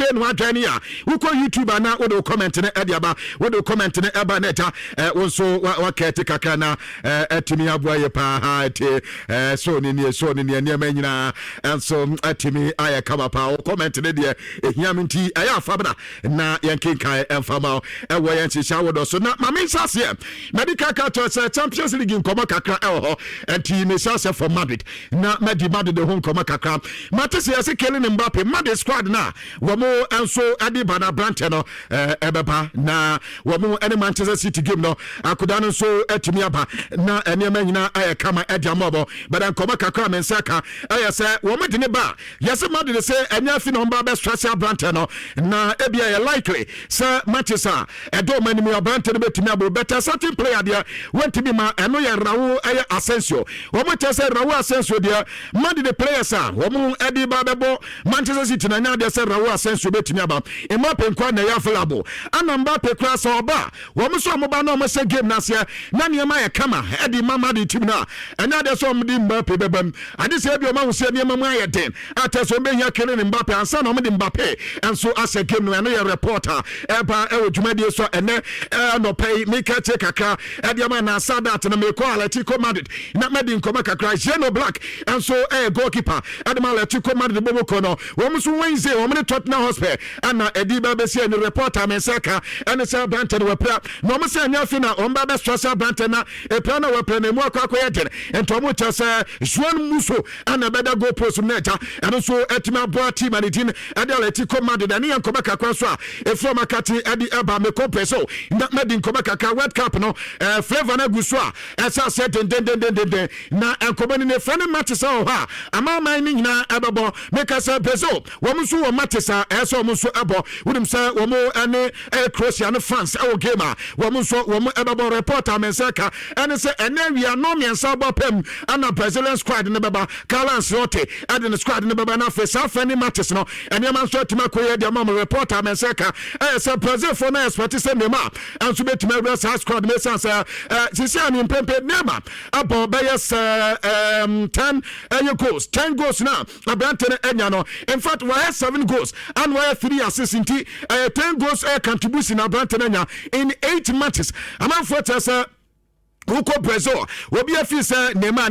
afei no adwane a wokɔ YouTube na wo comment ne ediaba wo comment ne eba neta wo so wa kete kakra na atimi aboa ye pa ha ete so ni niam nyina enso atimi aya kama pa wo comment ne de ehia minti aya afabra na yenkenkan emfama ewo yenhihia wodo so na mame nsase medical cartel Champions League nkoma kakra ho enti me sase for Madrid na Madrid ho nkoma kakra matese yase Kylian Mbappe Madrid squad na womo enso ade bana brante no ebeba na womo ene Manchester City game no akoda no so atumi aba na enema nyina aye kama ediamobo bada nkoma kakra mensaka aye se womo de ne ba yase Madrid se enya fi no mba be stress brante no na ebia ye likely se Manchester edo manimi brante no betumi abo better certain player there went to be ma eno ye Raul aye Asensio womo tese Raul Asensio there Madrid the players are womo edi ba bebo Manchester City na nya de se Raul Asensio betumi aba Mbappe nkwa na ya available ana Mbappe kra so oba womo so omoba na omo se game na se na niema ye kama edi mama de team na enya de so omo di Mbappe bebam ade se bi o ma wo se niema mu aye den ateso be hia Kylian Mbappe ansa na omo di Mbappe enso ase game no eno ye reporter eba e odwumade so ene no pay make check kakra edi ama na Sadat na me ko Atletico Madrid na medi nkoma kakra Jeno Black enso goalkeeper adama Atletico Madrid bobo kono womo so Wednesday womo ne Tottenham Hotspur ana edi ba be se ni reporter mesaka ene se Branton wepra no mo se anya fi na omba be stress Branton na epra na wepra na mu akwakoye den ento mo chese Juan Musso ana beda go post neja eno so etima boa team and team edi Atletico Madrid ani nkoma kakra so a efro makati edi eba me ko preso na medi nkoma kakra World Cup no flavor na guso a esa se den na nkoma ni ne fane matches o ha ama man ni nyina ebebo make us preso wo muso wo matches a eso muso ebo wudim se wo mo ene Croatia no France e wo game a wo muso wo mo ebebo reporter mensaka ene se ene wi no miensa bo pem ana Brazilian squad ne beba Carlos Rote ade ne squad ne beba na face afani matches no ene man so tima koye de mam reporter mensaka se Brazil for na expect se nema anso betima rest squad me sense sisi ani mpempe nema abo be yes 10 goals now Abrante enya no in fact we have 7 goals and we have 3 assists in 10 goals contribution Abrante enya in 8 matches among fortress Uko Brazil obi afisa nema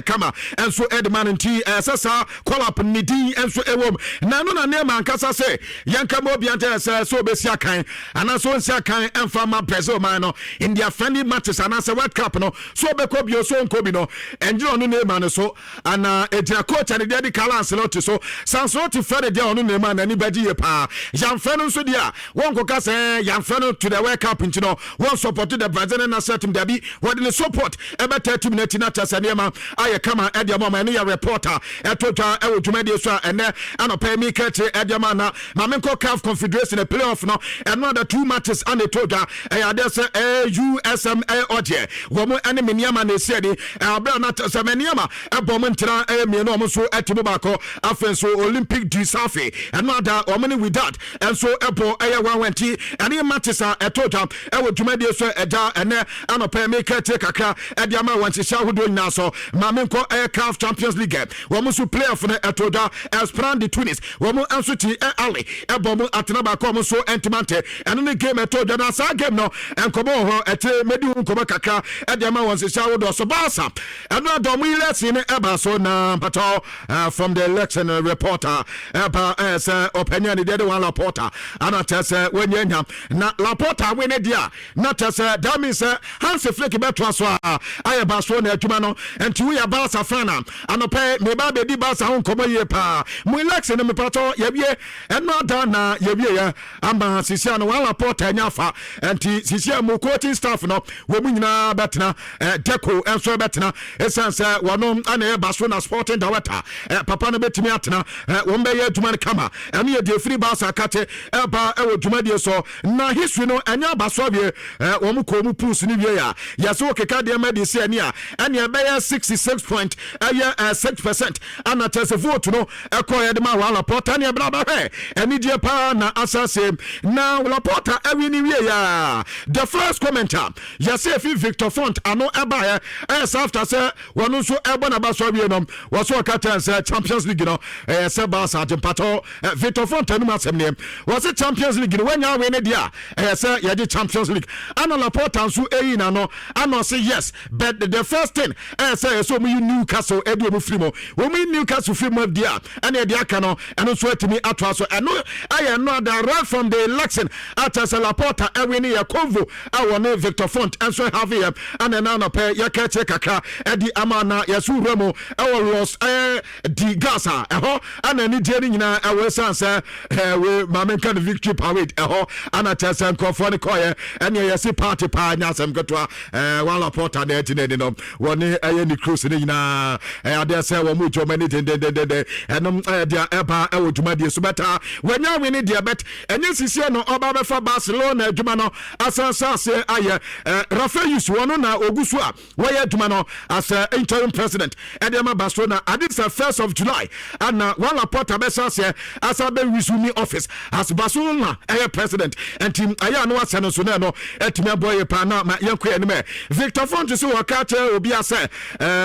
kama enso Edman nti sasa call up nidi enso ewom na no na nema ankasa se yanka mo bi ante so obesi akan ana so nsi akan emfa ma Brazil man no in their friendly matches ana se World Cup no so obeko bi so nko bi no enjiro no nema no so ana etia coach and the Carlos Ancelotti so sanso to Fred dia ono nema na ni baji ye pa Janfre no so dia won ko ka se Janfre no to the World Cup nti no won support the Brazilian national team dabi the support ebe 30 minutes na tasanema aye kama ediama ma ne ya reporter etotwa e wodwumade so ene anopa mi kete ediama na mamenko CAF Confederation e playoff no another 2 matches and etotwa e ade se USM odie wo mo ene meniama na esiedi abra na tasameniama ebom ntra mi no mo so etimu bako afenso Olympic du Safi another o many with that and so ebo eye 120 ene matches etotwa e wodwumade so eja ene anopa mi kete kakra ediama wantisha hudo nyina so mamenko CAF Champions League wo musu playoff na etoda Esperance de Tunis wo mu ansuti ali ebomu atenaba ko mu so entimante eno ne game etoda na sa game no enkomo ho ete medi nkomo kakra ediama wantisha hudo so basa eno adomu ilesi ne eba so na pato from the election reporter eba opinion de one Laporta ana tese wenyanya na Laporta we ne dia na tese that means Hans Flick beto so aye baso na adwuma no enti we ya Barca fana anope me ba be di Barca ho nkomo ye pa mu election me pato ye wie eno da na ye wie ya amba sisia no wala Laporta anya fa enti sisia mu coaching staff no we mu nyina betena deco enso betena esanse wono ana ye baso na sporting director papa no betimi atena wo mbe ye adwuma kama eno ye de free Barca kate eba e wo adwuma de so na history no anya baso wie wo mu ko mu puls ni wie ya so keka de ma de se ani a ene e be 66.6% ana chese vote no e ko ye de ma Laporta ne bra ba he eni die pa na asase na Laporta ewi ni wie ya the first commenter yase fi Victor Font ano eba as after say wonu so ebo na ba so wie no wo so kata say Champions League no say ba sa pato Victor Font anu asem ne wo say Champions League no wanya we ne dia say ye di Champions League ana Laporta so eyi na no ana say yes but the first thing say so mu Newcastle edu mu free mo wo mu Newcastle free mo dia ana e dia ka no eno so atimi atwa so eno aye no that right from the election at Laporta ewe ni ya convo awone Victor Font enso have here ana na pe ya ka che kaka edi amana yesu remo ewo los di gasa eho ana ni je ni nyina ewe sanse we mamenka the victory parade eho ana tesa nkofo ne koye ene yesi party pa nya asem ketwa one Laporta na eti ne no woni aye ni cruise ni nyina ade se wo mu jomani de enom dia eba ewo dwumade so beta wanya we ni dia bet enye sisi no oba be fa Barcelona adwuma no asansa se aye Rafael wono na ogusu a waya adwuma no as interim president edema Barcelona adis 1st of July ana one Laporta be sanse asa be resume office as Barcelona president and team aya no aseno so na no etime boy pa na ma yanko eneme Victor Font so wakate obi ase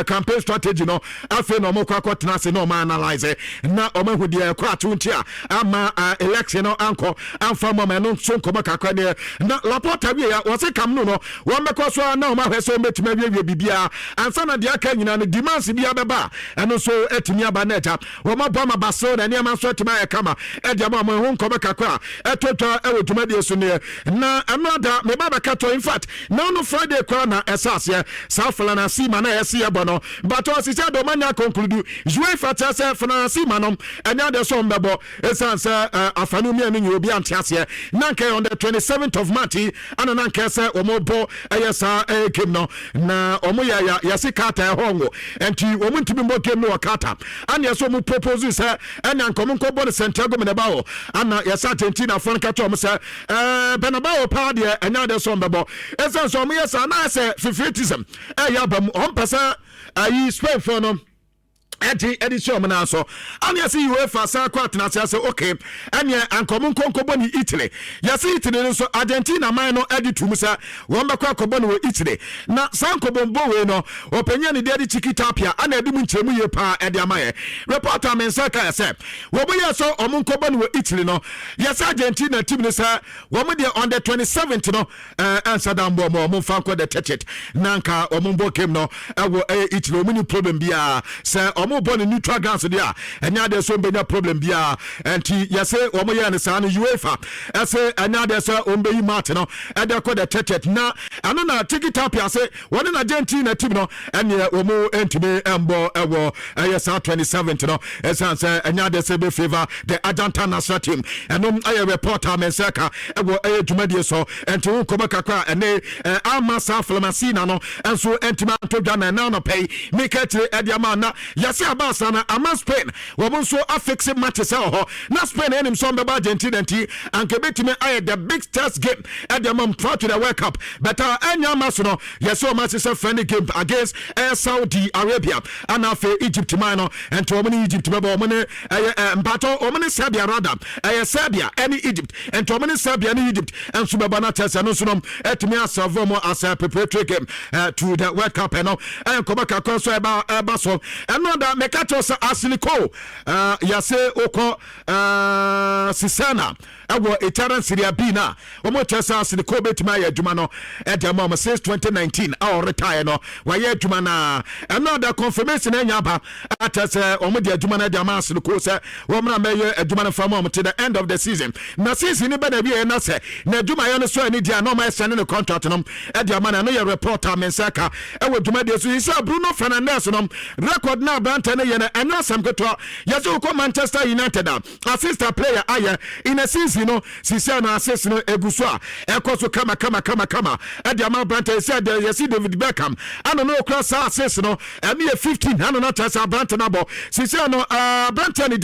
campaign strategy no afi no mokwa kwatena se no ma analyze na omahu dia kwa tuntia ama election no anko amfa mama no so nkoma kakwa ne na Laporta wie ya wose kam no no wo mekọ so na oma hwese metime wie bibia ansa na dia ka nyina no demands bia beba eno so etimi aba neta wo mabọ ma baso na ne ma so etima e kama e dia ma ho nkoma kakwa etotwa e wotuma die so ne na another me baba kato in fact na no Friday kwa na esase safala na sima na ese ye bono but o sise do manya conclude jouer fata se fana sima no enya de so mbebo esanse afanu mi anu obi antiase na nke on the 27th of March ana na nke se omobo eyesa game no na omo ya yasikata hongo enti omo ntimi mo game no wakata ana yeso mo propose se enya nkomo nkobo ne Santiago Menabao ana yesa Argentina fon kato omo se Benabao pa de enya de so mbebo esanse omo yesa na se favoritism yabam on pesa ayi Spain for no edi show me na so ani asi UEFA sa kwat na say okay ani ankomo nkonkobo ni Italy yasi Italy no so Argentina man no edi tumsa won be kwa kobo no Italy na sankobo mbo we no openya ni dedi chikitapia ana edi mu nchemu ye pa edi amaye reporter men say ka say wo boye so omunkobo no Italy no yasi Argentina team no say wo mo dey on the 27th no answer down bo mo fanko the ticket nanka omumbo kem no ewo Italy omuni problem bia say omo born in neutral grounds there enya de so mbenya problem bia enti yese omo ye ne sa no UEFA ese enya de so ombeyi mat no e de ko the ticket na ano na ticket up ya say one na Argentina team no enya omo entime embo ewo yesa 27th no esanse enya de se be favor the Argentine national team enom aye reporter menseka ewo dwumade so enti won koma kakra ene amasa flamasina no enso entime antodwa na no pay make it ediama na yase abasa na ama Spain wo so affix matches ho na Spain enim so be Argentina nti anke betime aye the big test game ediama try to the World Cup but enya maso no yase o matches a friendly game against Saudi Arabia and afa Egypt man no enti wo ni Egypt be wo ni mbato wo ni Serbia rather Serbia any Egypt enti wo ni Serbia ni Egypt enso be bana test no so no etime aserve mo as a preparatory game to the World Cup no enkoba kakon so eba so another mekato sa asiliko yase oko sisana awo Italian Serie B na omo chesa asiliko betima ya adwuma no edema since 2019 our retire no waye adwuma na another confirmation enya ba atase omo de adwuma na de ama asiliko se wo mra meye adwuma na fam omo to the end of the season na season ni bana bi e na se na adwuma ya no so ani dia no ma send no contract no edema na no ye reporter mensaka ewo adwuma de so isa Bruno Fernandes no record na ba Brantene yene ena sam keto yeso ko Manchester United assist player aye in a season no sisi na assist no eguso a ekoso kama e dia ma Brantene said yesi David Beckham ano no cross assist no me 15 ano na tesa Brantene abo sisi no Brantene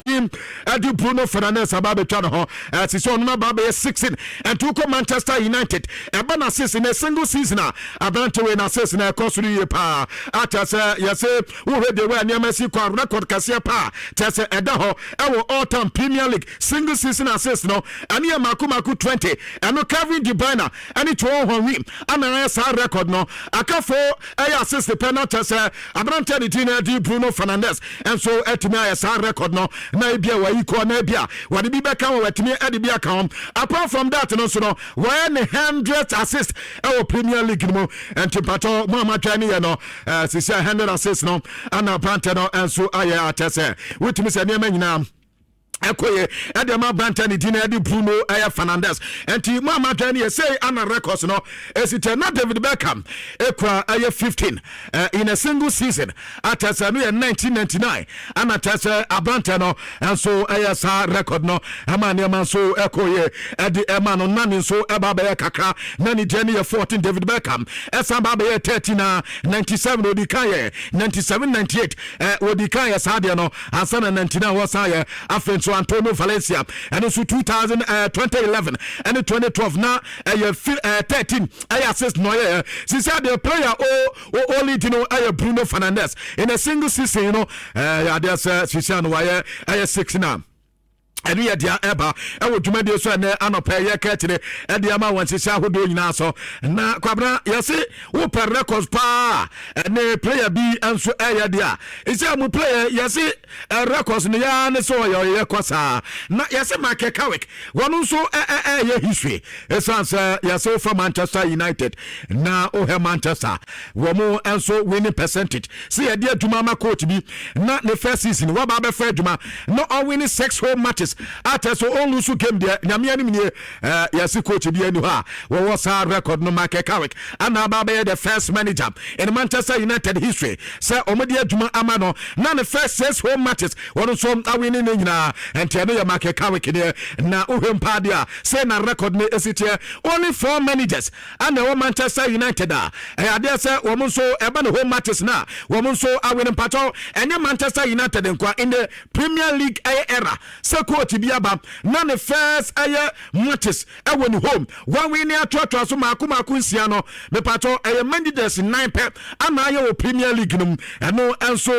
di Bruno Fernandes ababe twa no ho sisi no na babe 16 and to ko Manchester United eba na assist in a single season Brantene na assist na ekoso ye pa atasa yesi wo de we anya masi kwa record kase pa tese eda ho ewo all time Premier League single season assist no ani ya maku 20 eno Kevin De Bruyne ani to ho wi ana sa record no akafo assist penalty se Abrante ni tina di Bruno Fernandes and so etimi ya sa record no na bia wa iko na bia wade bi beka wa etimi ade bia ka apart from that no so no 100 assist ewo Premier League no and tipato mama twani ye no sisi 100 assist no ana Abrante no and so aya atese wetimi se ne nyina ekoye edema Brantene dina di Bruno Fernandes enti mama tani say ana records no esite na David Beckham ekwa 15 in a single season atasa no 1999 ana tasa Abrante no and so sa record no amane man so ekoye edi ema no nani so eba be kakra nani jeni 14 David Beckham esa ba be 13 na 97 odikaye 97 98 odikaye sadia no asana 99 wasaye afenso Antonio Valencia and also 2011 and 2012 now 13 assist no since the player only Bruno Fernandes in a single season, you know, there's Sisiano wire 6 now. And we dia eba e wo dwumade so na anopa ye ketire e dia ma wan sisi ahodo nyina so na kwabra yesi wo per records pa ne player bi anso e dia isi amu player yesi records ne ya ne so ye kosa na yesi Mark Kawik wonu so ye history esanse yesi from Manchester United na o Manchester wo mu anso winning percentage see ye dia dwuma ma coach bi na the first season wo ba be fa dwuma no all winning 6 home matches ata so on lusu game there nyame anim ne yesi coach bi anu ha wo was record no Mark Kawik ana ba be the first manager in Manchester United history say omodi aduma ama no na the first 6 home matches won so awini ne nyina ente no ya Mark Kawik ne na ohwem padia say na record ne esitie only 4 managers and the Manchester United ade say wo so eba no home matches na wo so awini pato enye Manchester United nkwa in the Premier League era say coach biaba na the first matches ewo ni home one win atwa so maku nsia no me pato managers 9 pep ana aye Premier League no eno enso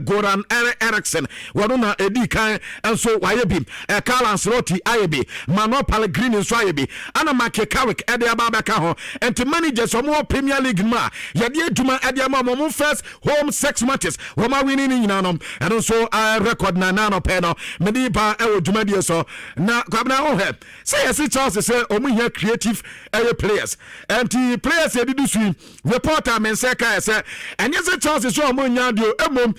Goran Eriksson wono na edi kan enso waye bi Carlo Ancelotti aye bi Manuel Pellegrini nso aye bi ana Mark Kawik ede ababa ka ho enti managers omo Premier League ma ye de aduma ede ama mo first home 6 matches wo ma win ni nyina no eno so record na no pe no me di pa ewo dwumadie so na kwabna o he say yes Charles say omu here creative players and the players they do swim reporter men say ka say and yes Charles so omu nya dio emom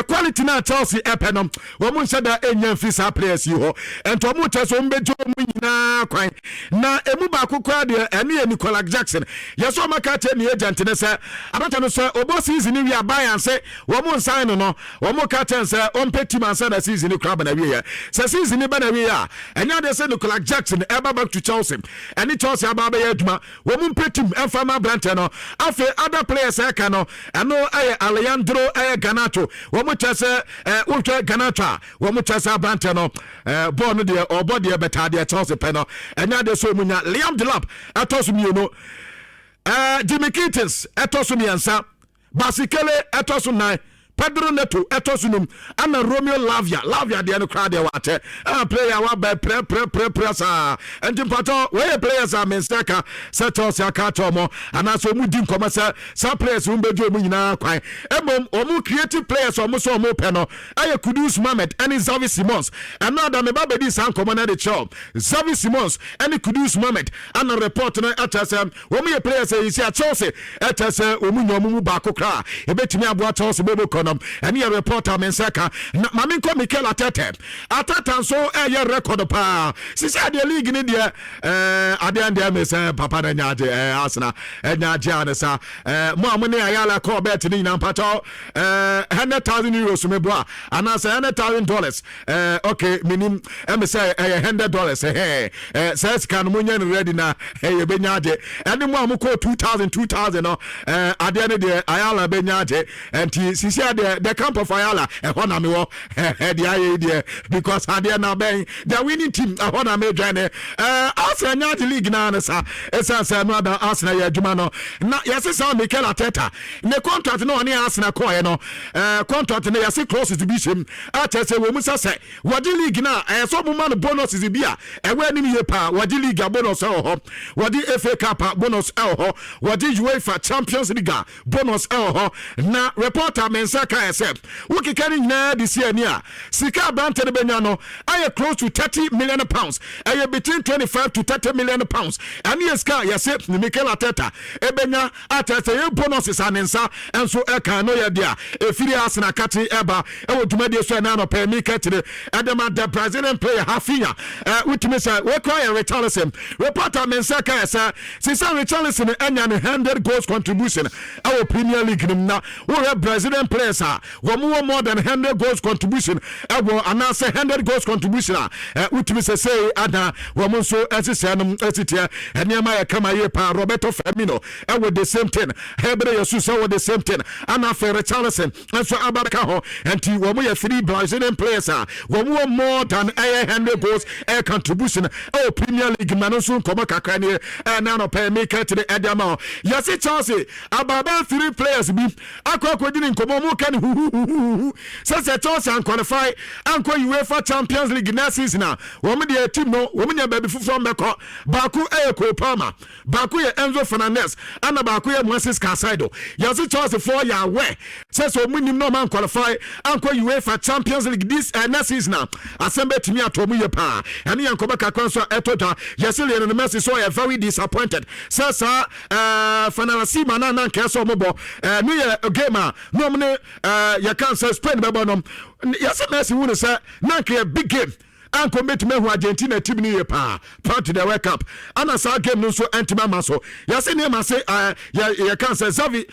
quality na Charles epenom omu sada enya fisa players yi ho and omu teso mbejo omu nyina kwan na emu ba kokwa de ene Nicolas Jackson yes o maka te ni agent ne say abata no say obo season wi aban say omu sign no omu ka ten say on peti man say na season crab na wi say season ni ba na wi ya enya de say Nicolas Jackson eba back to Chelsea and Chelsea ababa ya aduma wo mu petim enfama Brantene no afi other players eka no eno Alejandro Garnacho wo mu chese ultra Garnacho wo mu chese Brantene no ball no de obody e beta de Chelsea pe no enya de so munya Liam Delap atoso mi no Jimmy Kittens atoso mi ansa Basikele atoso 9 Pedro Neto etosunum ana Romeo Lavia de no crowd wate player wa by pressa and pato we players are menstaka setos ya katomo ana so mu din komasa sa players mu bejo mu nyina kwan emom omu creative players omu so omu pe no aye Kudus Mohamed and Xavi Simons and now da me ba bedi san komana de chop Xavi Simons and Kudus Mohamed ana report na atasem omu ye players e si a Chelsea atasem omu nyomu mu ba kokra ebetimi abo Chelsea bebo nom ene ye reporter mensaka na maminko Mikel Arteta so ye record pa sisi de league ni de ade ande mesa papa na nyaje Arsenal nyaje anesa mo amune ayala call bet ni na mpato €100,000 meboa anasa $100,000 okay minim me say $100 says can munye ready na ye benyaje ene mo amko 2000 no ade ne de ayala benyaje enti sisi ade the camp of ayala ehona me wo de aye de because ade na ben the winning team ehona me join Arsenal nyaje league na anasa esansa no ada Arsenal ya adwuma no na yesi sa Mikel Arteta ne contract no ne Arsenal koye no contract ne yesi close to be shim atese wo musa se wadi league na so mo man bonuses bi a ewe ni ye pa wadi league bonus ho wadi FA Cup bonus ho wadi UEFA Champions League bonus ho na reporter mensaka ese wukikani nyina this year ni a sika brante ne benya no aye close to £30 million aye between 25 to £30 million and yes ka yesi Mikel Arteta ebenya atese ye bonuses anensa enso eka no ye dia efiri Arsenal kati eba ewo dwumade so na no pe mi katire adama the Brazilian player Hafinha utimi say we cry Richarlison reporter mensaka esa sisa Richarlison enya ne 100 goals contribution our Premier League na we have Brazilian players wo more than 100 goals contribution ewo anase 100 goals contribution utimi say ada wo mo so asise no asitia eniama ya kama ye pa Roberto Firmino ewo the same thing Hebre Jesus ewo the same thing ana fe Richarlison enso abaka ho enti wo mo ye 3 Brazilian players wo mo more than 100 goals contribution our Premier League manoso komo kakra ne na no pay make it the edama yesi Chelsea ababa 3 players bi akwa dini nkomo mo kan hu say Chelsea and qualify anko UEFA Champions League next season wo mo de team no wo mo nya baby from beko baku Cole Palmer baku ye Enzo Fernandez ana baku ye Moses Casado yesi Chelsea 4 year away say so mo nim no man qualify anko UEFA Champions League this next season assemble timi atomu ye pa ene yankoba kakran so etota yesi Lionel Messi so are very disappointed sasa fanarasi manana keso mobo no ye game no mne ya can say Spain bebo no yesi Messi won say na ke big game anko metime hu Argentina team ni ye pa part to the World Cup ana sa game no so antima maso yesi ne ma say ya can say Xavi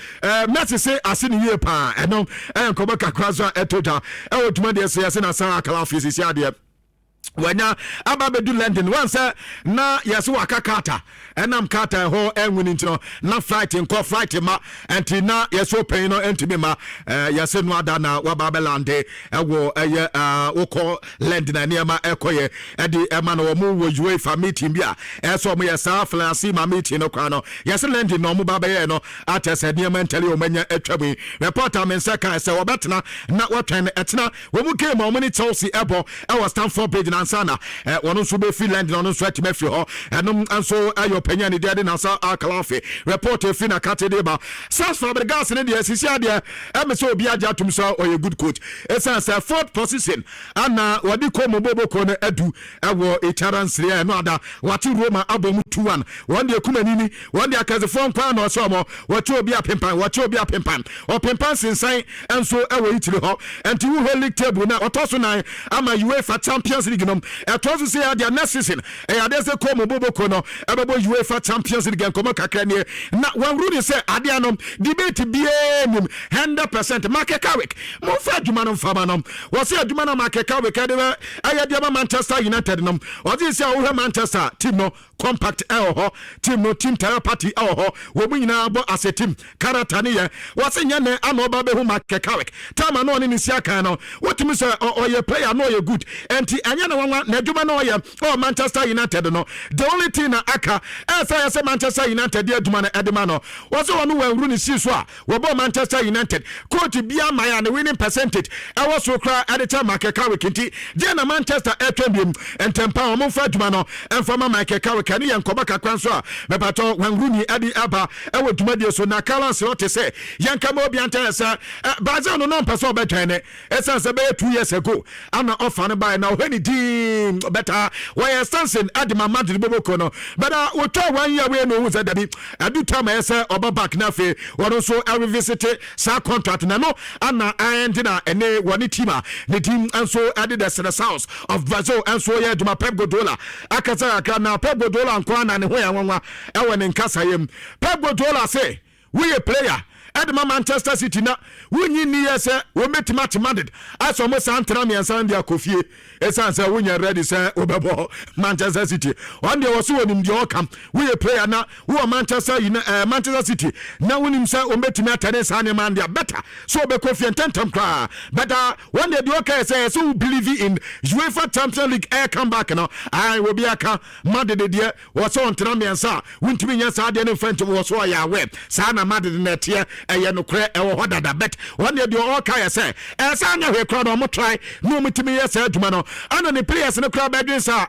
Messi say asini ye pa eno yankoba kakran so etota e wotuma de say yesi na sa akala office si ade wanya ababedu London once na yeso akakata enam kata ho enwini ntino na flight ma enti na yeso pen no entimi ma yese no ada na wababelande ewo eye woko London na niema ekoye edi ema no mo wo UEFA meeting bia eso mo yesa flasi ma meeting no kwa no yese London no mo babaye no atese niema ntele o manya atwabi reporter mensaka se wobetena na wotwen etena wo mu game o mo ni Chelsea ebo e was Stamford Bridge sana wono so be Finland no so atime fi ho enom anso ayo panya ne de na sa akalafe report e fi na katede ba South Fabregas ne de asisi ade e so obi aja tum so oye good coach esa say fourth position ana wadi ko mobobo ko na adu ewo echaransre e no ada wati Roma abom 2-1 one de kumanini one de akazefo nkwa na so mo wati obi apempan o pempan sensan enso ewo itire ho enti wo league table na otoso nan ama UEFA Champions League no etoso say their next season e ade say ko mobobo ko no ebebo UEFA Champions League enkomo kakra ne na wan rudi say ade anom debate biem 100% market carrick mo fa adwuma no fama no wo say adwuma no market carrick ade ayade Manchester United no wo say wo Manchester team no compact team no team therapy wo mu nyina bo as a team character ne ye wo say nya ne ano ba be hu market carrick time no ni sia kan no what me say oye player no ye good enti anya na wanwa na adwuma no ye Manchester United no the only thing na aka say Manchester United dey adwuma na edema no wo say wonu wanru ni si so a wo bo Manchester United coach bia maya na winning percentage e wo so kra editor market carrick enti dey na Manchester etwembiem entempa wo mo fa adwuma no enfama market carrick ani ye nkoba kakran so a mepato wanru ni edi aba e wo dwuma de so na balance what to say yanka mo bi antesa Brazil no person obetwene esa se be 2 years ago ana offer no buy na when di team better why Stanson at my Madrid Bobokono but we talk 1 year we know who's at the I do time I say oba back nafe one also I revisit sa contract na no ana endina ene one team the team and so added the south of Brazil and so yeah to my Pep Guardiola akasa aka na Pep Guardiola nkwa na ne ho ya nwanwa e won nkasa yem Pep Guardiola say we a player at Manchester City na wunyi ni yese wo metima Madrid aso mo santra mi ansan dia kofie esan say wunya ready say obebo Manchester City one day was wonim dia okam we a player na wo Manchester City na wunim say o metima atane san man dia better so be kofie tentam kra better one day dia okay say so believe in UEFA Champions League air come back no I will be aka Madrid dia was on tra mi ansa wuntimi nya sa dia no French was so ya we sa na Madrid net here no kre e wo dada bet one day the all kai say e say anya hwe kra no mo try no mutimi yes aduma no ana ne players no kra badwin sa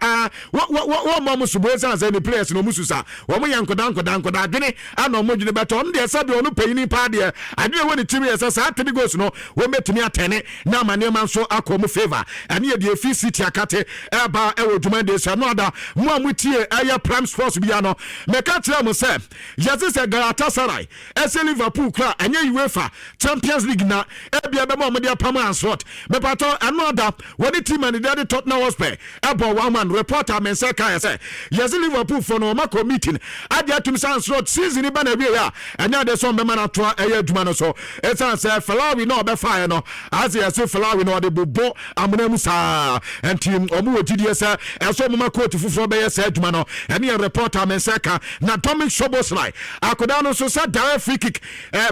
wo mo subo say say ne players no mususa wo mo yankoda adwene ana mo dwene bet on dey say de ono payini pa de adwene wo ne timi yes say atemi goals no wo metimi atene na mane man so akomo favor ane ye de fi city akate e ba e wo dwuma de say no ada mo amutie aye prime sports bia no me ka tira mo say yes say Galatasaray ese Liverpool anya UEFA Champions League na ebia be mo dia pam answort me pato another when team and the Tottenham Hotspur ebo one man reporter men say kai say yes Liverpool for no ma meeting adia tum answort season ba na bi ya anya de so be man ato aya aduma no so it say Falawi no be fire no as yes Falawi no de bobo amuna musa and team omo wogidi say eso mo ma coach fufu be yes aduma no anya reporter men say ka na Dominic Szoboszlai akoda no so say direct free kick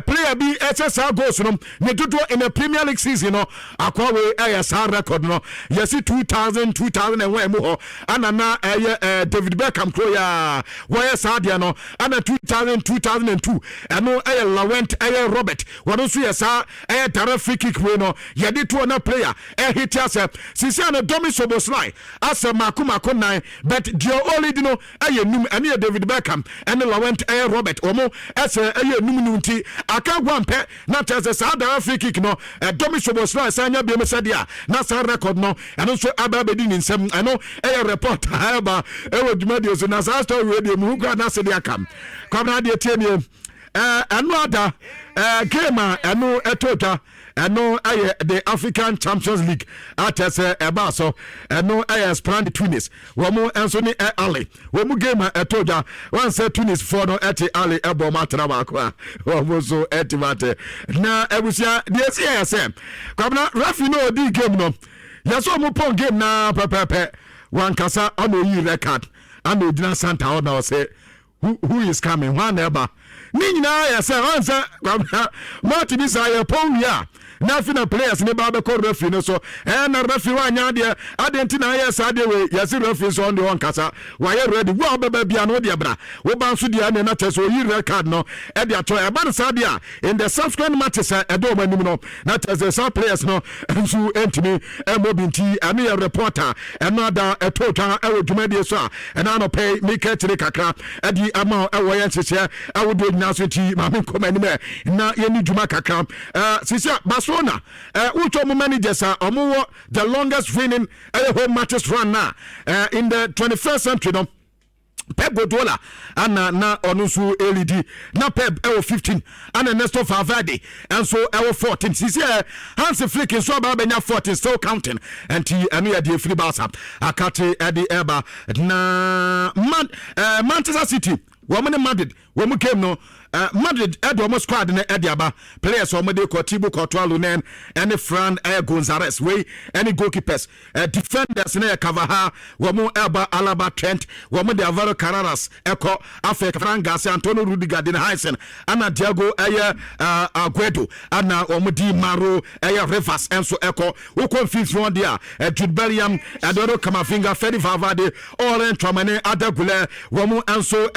player be SSR goals no ne dodo in the Premier League season no akwa we ASR record no yes 2001 mu ho ana na David Beckham kro ya why Sadia no ana 2002 eno Laurent Robert wano so yes direct free kick we no ye de to na player hit us sisi ana Dominic Szoboszlai as makuma nine but the only no num ene David Beckham and Laurent Robert omo as num nunti aka gwampe na tese sa da free kick no Dominic Szoboszlai sanya bi mesadia na sa record no eno so ababedi ni nsem eno report aba dwumadi so na sa story we de mu kwa na se dia kam kwabna de tie nie eno ada game eno etota eno the African Champions League atese eba so eno Sprand Tunis womo enso ni Ali womo game etoja one say Tunis for no eti Ali ebo matra makwa womo so eti mate na ebusia de ese kwabna referee no di game no yaso mo pon game na pepepe wan kasa ono yi record ano dina Santa ona say who is coming one ever ni nyina ya say on say kwabna mati bi say pon ya na fina players ne ba be ko referee no so na referee wa nya de adentina ya sa de we ya si referee so on de on kasa wa ye ready wo ba bia no de bra wo ban so de na teso yi record no e de ato e ba sa de in the subsequent matches e do manim no na teso some players no so entimi e mobinti ani ya reporter no da e total e wo dwumadi so e na no pay make tire kakra e di ama e wo ye nhyehyɛ e wo do nyina so ti ma me komanim na ye ni dwuma kakra sisia Barcelona uto managers are the longest winning home matches run now in the 21st century no Pep Guardiola na onusu LED na Pep 15 and Ernesto Valverde and so 14 sisi Hansi Flick so ba benya 14 still counting and anu ya die free Barca akate edi eba na Manchester City woman Madrid woman came no Madrid Edo squad na Ediaba players omede ko Thibaut Courtois Lunen and Fran Gonzalez way any goalkeepers defenders na Cavaha womo Elba Alaba Trent womo de Alvaro Carreras eko afa Fran Garcia Antonio Rudiger Den Heisen ana Diego Aguero ana womo Di Maro Rivers enso eko wo confuse one dia Jude Bellingham Eduardo Camavinga Fede Valverde Oren Tchouameni Adegule womo enso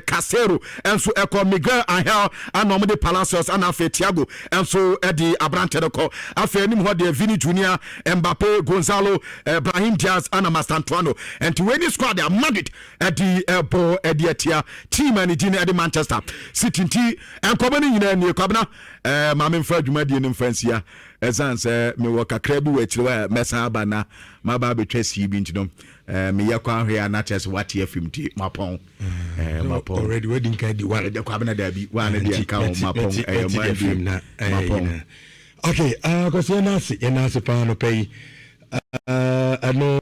Casero enso eko Miguel Angel anomde Palacios ana Thiago enso edi Abrante deko afa nim ho de Vini Junior Mbappe Gonzalo Brahim Diaz ana Mastantuano and to any squad they are Madrid edi ebo edi etia team and di edi Manchester City ti enkomani nyina ni kwabna ma memfa dwumadi ni mfansia essence me work a crab which messa bana my baby chess you been to them me yakwa here not just what you film my pong already wedding card the one the cabinet there be one of the account my pong okay because you're not pan pay I know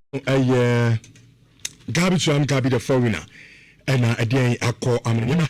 Gabi Foreign and I call